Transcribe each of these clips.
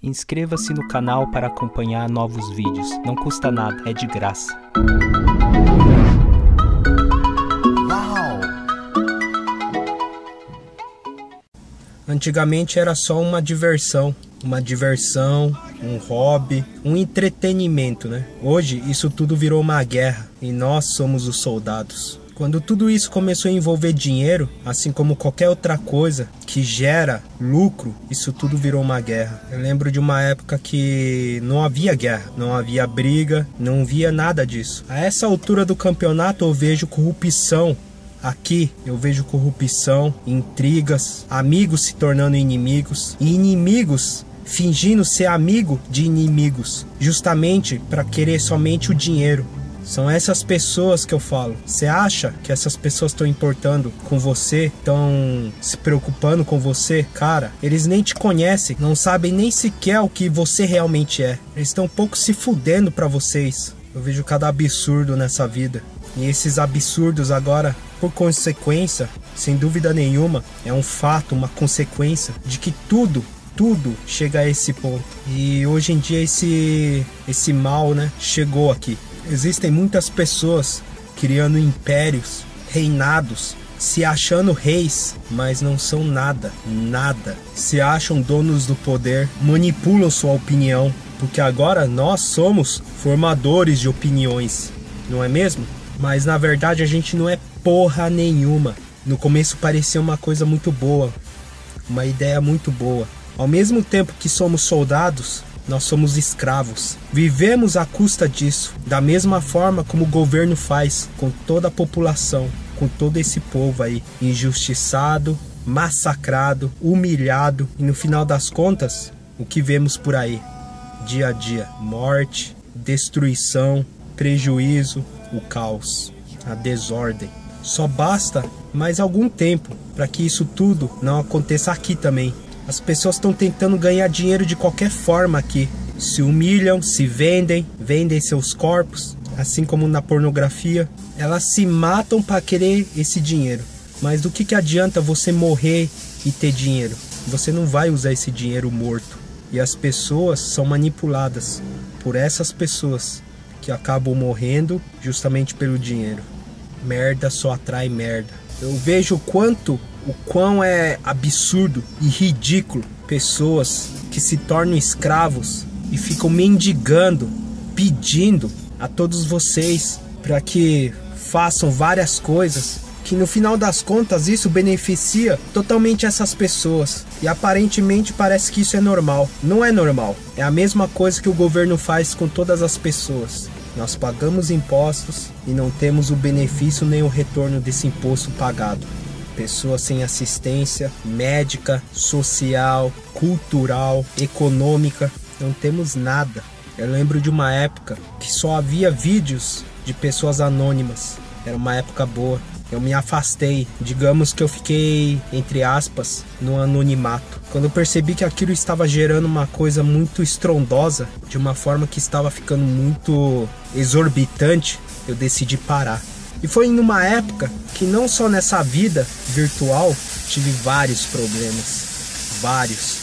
Inscreva-se no canal para acompanhar novos vídeos. Não custa nada, é de graça. Antigamente era só uma diversão, um hobby, um entretenimento, né? Hoje isso tudo virou uma guerra e nós somos os soldados. Quando tudo isso começou a envolver dinheiro, assim como qualquer outra coisa que gera lucro, isso tudo virou uma guerra. Eu lembro de uma época que não havia guerra, não havia briga, não havia nada disso. A essa altura do campeonato eu vejo corrupção. Aqui eu vejo corrupção, intrigas, amigos se tornando inimigos e inimigos fingindo ser amigo de inimigos, justamente para querer somente o dinheiro. São essas pessoas que eu falo. Você acha que essas pessoas estão importando com você, estão se preocupando com você? Cara, eles nem te conhecem, não sabem nem sequer o que você realmente é. Eles estão um pouco se fudendo para vocês. Eu vejo cada absurdo nessa vida. E esses absurdos agora, por consequência, sem dúvida nenhuma, é um fato, uma consequência de que tudo chega a esse ponto. E hoje em dia esse mal, né, chegou aqui. Existem muitas pessoas criando impérios, reinados, se achando reis, mas não são nada. Se acham donos do poder, manipulam sua opinião, porque agora nós somos formadores de opiniões, não é mesmo? Mas na verdade a gente não é porra nenhuma. No começo parecia uma coisa muito boa, uma ideia muito boa. Ao mesmo tempo que somos soldados, nós somos escravos. Vivemos à custa disso, da mesma forma como o governo faz com toda a população, com todo esse povo aí, injustiçado, massacrado, humilhado. E no final das contas, o que vemos por aí? Dia a dia, morte, destruição, prejuízo, o caos, a desordem. Só basta mais algum tempo para que isso tudo não aconteça aqui também. As pessoas estão tentando ganhar dinheiro de qualquer forma aqui. Se humilham, se vendem seus corpos, assim como na pornografia. Elas se matam para querer esse dinheiro. Mas do que adianta você morrer e ter dinheiro? Você não vai usar esse dinheiro morto. E as pessoas são manipuladas por essas pessoas que acabam morrendo justamente pelo dinheiro. Merda só atrai merda. Eu vejo o quão é absurdo e ridículo pessoas que se tornam escravos e ficam mendigando, pedindo a todos vocês para que façam várias coisas, que no final das contas isso beneficia totalmente essas pessoas. E aparentemente parece que isso é normal. Não é normal. É a mesma coisa que o governo faz com todas as pessoas. Nós pagamos impostos e não temos o benefício nem o retorno desse imposto pagado. Pessoas sem assistência médica, social, cultural, econômica, não temos nada. Eu lembro de uma época que só havia vídeos de pessoas anônimas. Era uma época boa. Eu me afastei, digamos que eu fiquei, entre aspas, no anonimato. Quando eu percebi que aquilo estava gerando uma coisa muito estrondosa, de uma forma que estava ficando muito exorbitante, eu decidi parar. E foi numa época que não só nessa vida virtual tive vários problemas, vários.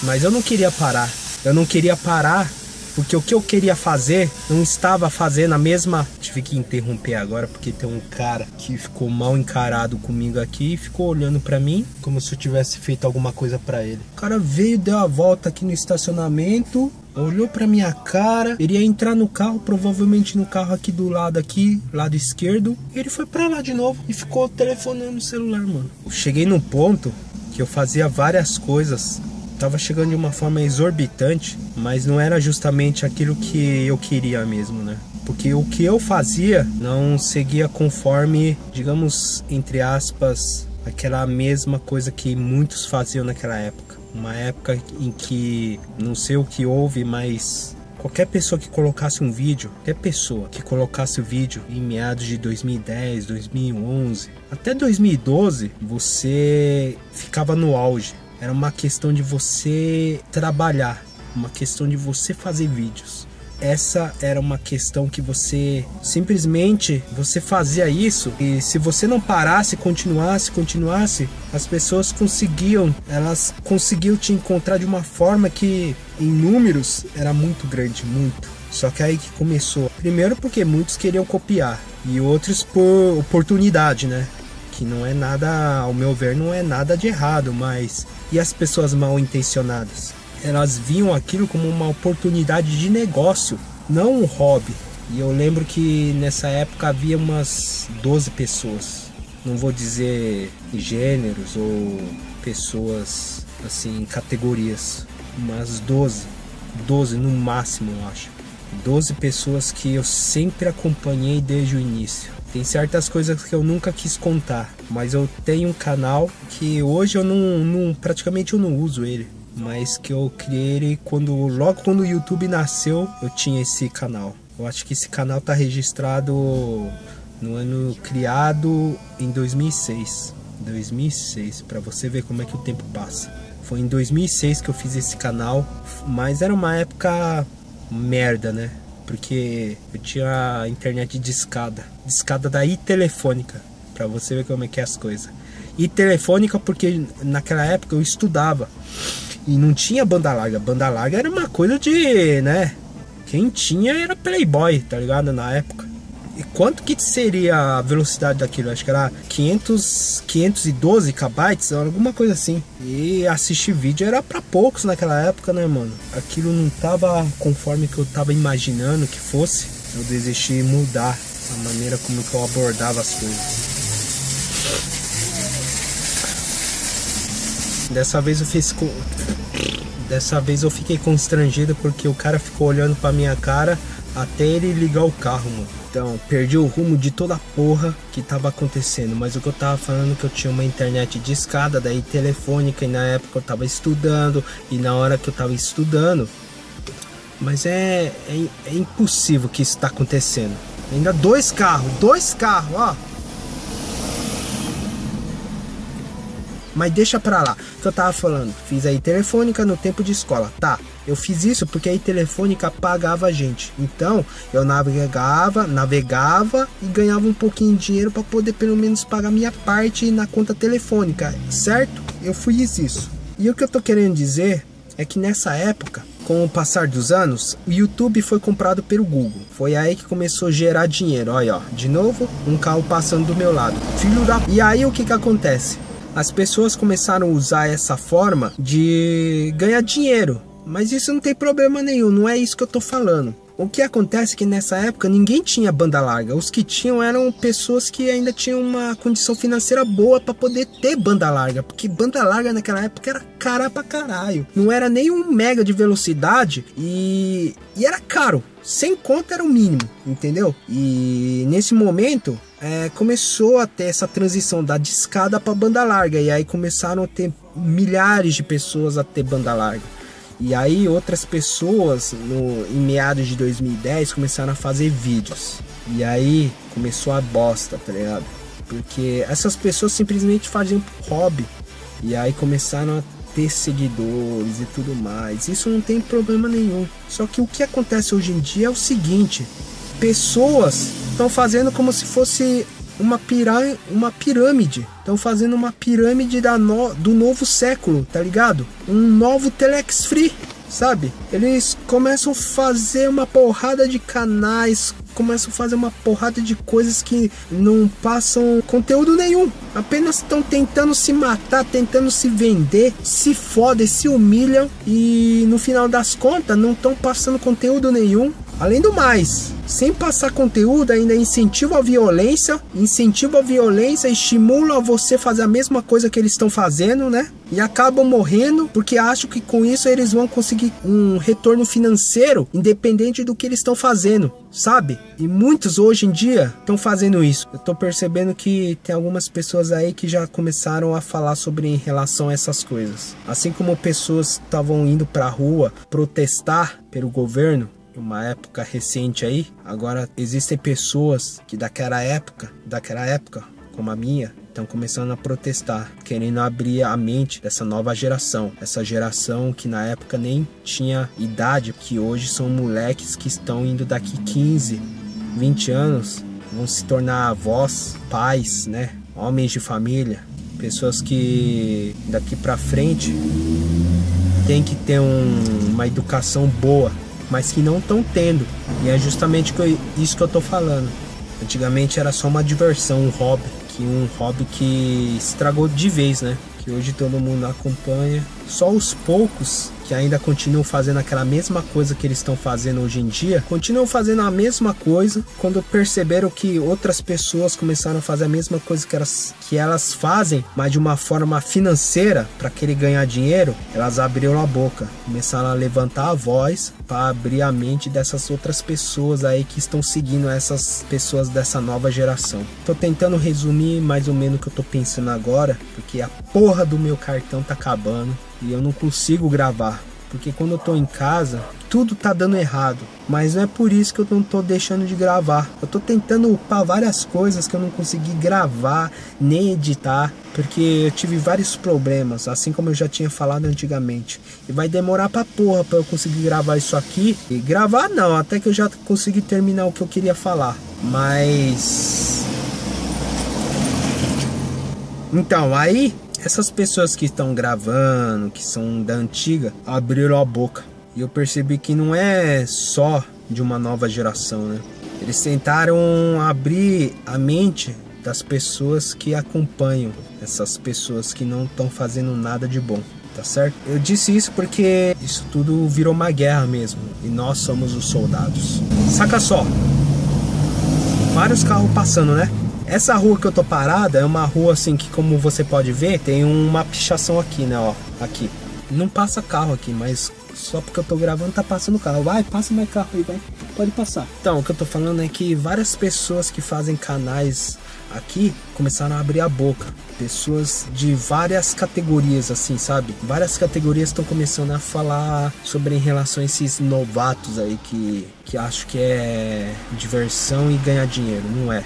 Mas eu não queria parar. Eu não queria parar porque o que eu queria fazer não estava fazendo a mesma... Tive que interromper agora porque tem um cara que ficou mal encarado comigo aqui e ficou olhando pra mim como se eu tivesse feito alguma coisa pra ele. O cara veio, deu a volta aqui no estacionamento, olhou pra minha cara, iria entrar no carro, provavelmente no carro aqui do lado aqui, lado esquerdo, e ele foi pra lá de novo e ficou telefonando no celular, mano. Eu cheguei num ponto que eu fazia várias coisas, tava chegando de uma forma exorbitante, mas não era justamente aquilo que eu queria mesmo, né? Porque o que eu fazia não seguia conforme, digamos, entre aspas, aquela mesma coisa que muitos faziam naquela época. Uma época em que, não sei o que houve, mas qualquer pessoa que colocasse um vídeo, qualquer pessoa que colocasse o vídeo em meados de 2010, 2011, até 2012, você ficava no auge. Era uma questão de você trabalhar, uma questão de você fazer vídeos. essa era uma questão que você simplesmente você fazia isso, e se você não parasse, continuasse, as pessoas elas conseguiam te encontrar de uma forma que em números era muito grande, muito. Só que aí que começou. Primeiro porque muitos queriam copiar e outros por oportunidade, né? Que não é nada, ao meu ver, não é nada de errado, mas e as pessoas mal intencionadas? Elas viam aquilo como uma oportunidade de negócio, não um hobby. E eu lembro que nessa época havia umas 12 pessoas, não vou dizer gêneros ou pessoas assim, categorias, umas 12 no máximo, eu acho. 12 pessoas que eu sempre acompanhei desde o início. Tem certas coisas que eu nunca quis contar, mas eu tenho um canal que hoje eu praticamente eu não uso ele, mas que eu criei ele logo quando o YouTube nasceu, eu tinha esse canal. Eu acho que esse canal tá registrado no ano criado em 2006. 2006, para você ver como é que o tempo passa. Foi em 2006 que eu fiz esse canal, mas era uma época merda, né? Porque eu tinha a internet de escada da Itelefônica, pra você ver como é que é as coisas. Itelefônica porque naquela época eu estudava e não tinha banda larga. Banda larga era uma coisa de, né? Quem tinha era Playboy, tá ligado? Na época. E quanto que seria a velocidade daquilo? Acho que era 512 kbytes, alguma coisa assim. E assistir vídeo era pra poucos naquela época, né, mano? Aquilo não tava conforme que eu tava imaginando que fosse. Eu desejei mudar a maneira como que eu abordava as coisas. Dessa vez eu fiquei constrangido porque o cara ficou olhando pra minha cara até ele ligar o carro, mano. Então, perdi o rumo de toda a porra que tava acontecendo. Mas o que eu tava falando é que eu tinha uma internet de escada, daí telefônica, e na época eu tava estudando, e na hora que eu tava estudando... Mas é impossível que isso tá acontecendo. Ainda dois carros, ó. Mas deixa pra lá, que eu tava falando, fiz a Telefônica no tempo de escola, tá? Eu fiz isso porque a Telefônica pagava a gente. Então, eu navegava e ganhava um pouquinho de dinheiro pra poder pelo menos pagar minha parte na conta telefônica, certo? Eu fiz isso. E o que eu tô querendo dizer é que nessa época, com o passar dos anos, o YouTube foi comprado pelo Google. Foi aí que começou a gerar dinheiro. Olha, ó, de novo, um carro passando do meu lado. E aí o que acontece? As pessoas começaram a usar essa forma de ganhar dinheiro. Mas isso não tem problema nenhum, não é isso que eu tô falando. O que acontece é que nessa época ninguém tinha banda larga. Os que tinham eram pessoas que ainda tinham uma condição financeira boa para poder ter banda larga. Porque banda larga naquela época era cara pra caralho. Não era nem 1 mega de velocidade e era caro. 100 conto era o mínimo, entendeu? E nesse momento começou a ter essa transição da discada para banda larga. E aí começaram a ter milhares de pessoas a ter banda larga. E aí outras pessoas em meados de 2010 começaram a fazer vídeos. E aí começou a bosta, tá ligado? Porque essas pessoas simplesmente faziam hobby. E aí começaram a ter seguidores e tudo mais. Isso não tem problema nenhum. Só que o que acontece hoje em dia é o seguinte: pessoas estão fazendo como se fosse uma pirâmide. Estão fazendo uma pirâmide do novo século, tá ligado? Um novo Telex Free, sabe? Eles começam a fazer uma porrada de canais, começam a fazer uma porrada de coisas que não passam conteúdo nenhum. Apenas estão tentando se matar, tentando se vender, se fodem, se humilham e no final das contas não estão passando conteúdo nenhum. Além do mais, sem passar conteúdo, ainda incentiva a violência, estimula você fazer a mesma coisa que eles estão fazendo, né? E acabam morrendo porque acham que com isso eles vão conseguir um retorno financeiro independente do que eles estão fazendo, sabe? E muitos hoje em dia estão fazendo isso. Eu tô percebendo que tem algumas pessoas aí que já começaram a falar sobre em relação a essas coisas. Assim como pessoas estavam indo pra rua protestar pelo governo, uma época recente aí, agora existem pessoas que daquela época, como a minha, estão começando a protestar, querendo abrir a mente dessa nova geração. Essa geração que na época nem tinha idade, que hoje são moleques que estão indo daqui 15, 20 anos, vão se tornar avós, pais, né? Homens de família, pessoas que daqui pra frente tem que ter uma educação boa, mas que não estão tendo. E é justamente isso que eu tô falando. Antigamente era só uma diversão, um hobby que estragou de vez, né? Que hoje todo mundo acompanha. Só os poucos que ainda continuam fazendo aquela mesma coisa que eles estão fazendo hoje em dia, continuam fazendo a mesma coisa. Quando perceberam que outras pessoas começaram a fazer a mesma coisa que elas fazem, mas de uma forma financeira, para querer ganhar dinheiro, elas abriram a boca, começaram a levantar a voz para abrir a mente dessas outras pessoas aí que estão seguindo essas pessoas dessa nova geração. Tô tentando resumir mais ou menos o que eu tô pensando agora, porque a porra do meu cartão tá acabando e eu não consigo gravar, porque quando eu tô em casa tudo tá dando errado, mas não é por isso que eu não tô deixando de gravar. Eu tô tentando upar várias coisas que eu não consegui gravar nem editar, porque eu tive vários problemas, assim como eu já tinha falado antigamente, e vai demorar pra porra pra eu conseguir gravar isso aqui. E gravar não, até que eu já consegui terminar o que eu queria falar, mas então aí essas pessoas que estão gravando, que são da antiga, abriram a boca. E eu percebi que não é só de uma nova geração, né? Eles tentaram abrir a mente das pessoas que acompanham essas pessoas que não estão fazendo nada de bom, tá certo? Eu disse isso porque isso tudo virou uma guerra mesmo. E nós somos os soldados. Saca só. Vários carros passando, né? Essa rua que eu tô parada é uma rua assim que, como você pode ver, tem uma pichação aqui, né, ó, aqui. Não passa carro aqui, mas só porque eu tô gravando tá passando carro. Vai, passa mais carro aí, vai, pode passar. Então, o que eu tô falando é que várias pessoas que fazem canais aqui começaram a abrir a boca. Pessoas de várias categorias, assim, sabe? Várias categorias estão começando a falar sobre em relação a esses novatos aí que acho que é diversão e ganhar dinheiro. Não é.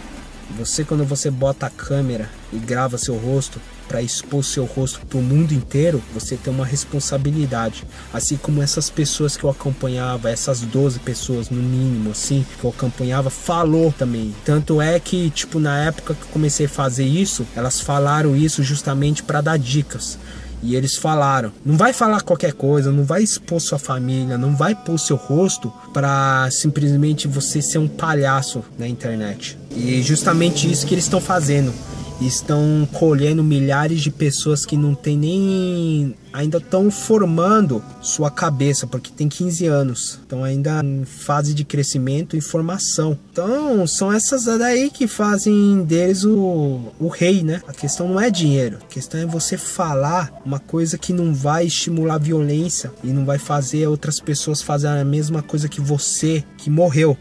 Você, quando você bota a câmera e grava seu rosto para expor seu rosto para o mundo inteiro, você tem uma responsabilidade. Assim como essas pessoas que eu acompanhava, essas 12 pessoas no mínimo, assim, que eu acompanhava, falou também. Tanto é que, tipo, na época que eu comecei a fazer isso, elas falaram isso justamente para dar dicas. E eles falaram, não vai falar qualquer coisa, não vai expor sua família, não vai pôr seu rosto para simplesmente você ser um palhaço na internet. E justamente isso que eles estão fazendo. Estão colhendo milhares de pessoas que não tem nem... ainda estão formando sua cabeça, porque tem 15 anos. Estão ainda em fase de crescimento e formação. Então, são essas daí que fazem deles o rei, né? A questão não é dinheiro. A questão é você falar uma coisa que não vai estimular violência e não vai fazer outras pessoas fazerem a mesma coisa que você, que morreu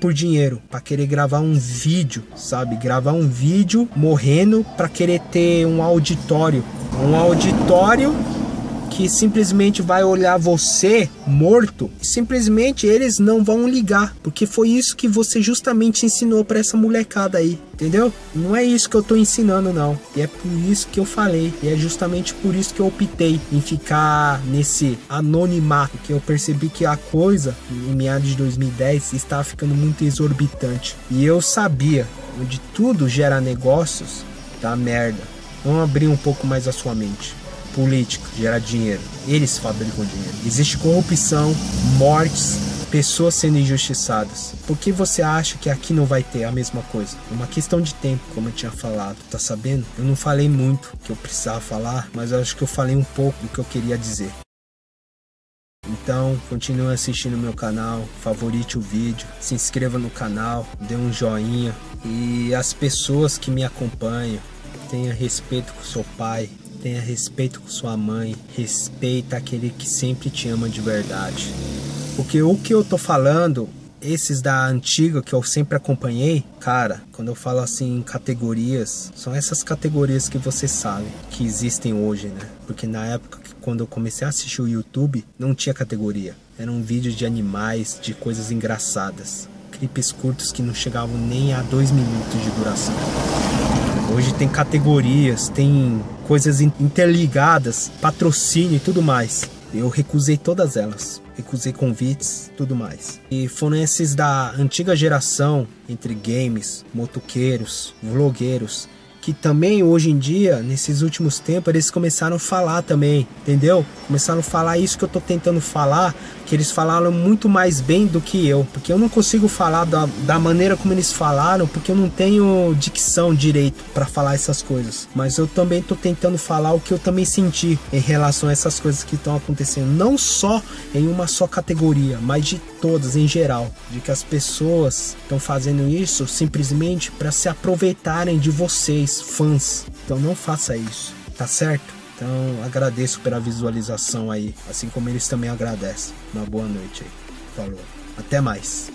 por dinheiro, para querer gravar um vídeo, sabe? Gravar um vídeo morrendo para querer ter um auditório que simplesmente vai olhar você morto e simplesmente eles não vão ligar, porque foi isso que você justamente ensinou para essa molecada aí, entendeu? Não é isso que eu tô ensinando não, e é por isso que eu falei, e é justamente por isso que eu optei em ficar nesse anonimato, que eu percebi que a coisa em meados de 2010 estava ficando muito exorbitante, e eu sabia, onde tudo gera negócios, dá merda. Vamos abrir um pouco mais a sua mente. Política gera dinheiro, eles fabricam dinheiro. Existe corrupção, mortes, pessoas sendo injustiçadas. Por que você acha que aqui não vai ter a mesma coisa? É uma questão de tempo, como eu tinha falado, tá sabendo? Eu não falei muito o que eu precisava falar, mas eu acho que eu falei um pouco do que eu queria dizer. Então, continue assistindo meu canal, favorite o vídeo, se inscreva no canal, dê um joinha. E as pessoas que me acompanham, tenha respeito com seu pai, tenha respeito com sua mãe, respeita aquele que sempre te ama de verdade. Porque o que eu tô falando, esses da antiga que eu sempre acompanhei, cara, quando eu falo assim em categorias, são essas categorias que você sabe que existem hoje, né? Porque na época quando eu comecei a assistir o YouTube, não tinha categoria. Eram vídeos de animais, de coisas engraçadas. Clipes curtos que não chegavam nem a 2 minutos de duração. Hoje tem categorias, tem coisas interligadas, patrocínio e tudo mais. Eu recusei todas elas. Recusei convites, tudo mais. E foram esses da antiga geração, entre games, motoqueiros, vlogueiros, que também hoje em dia, nesses últimos tempos, eles começaram a falar também, entendeu? Começaram a falar isso que eu tô tentando falar, que eles falaram muito mais bem do que eu, porque eu não consigo falar da maneira como eles falaram, porque eu não tenho dicção direito para falar essas coisas. Mas eu também tô tentando falar o que eu também senti em relação a essas coisas que estão acontecendo, não só em uma só categoria, mas de todas em geral, de que as pessoas estão fazendo isso simplesmente para se aproveitarem de vocês, fãs. Então não faça isso, tá certo? Então agradeço pela visualização aí, assim como eles também agradecem. Uma boa noite aí. Falou. Até mais.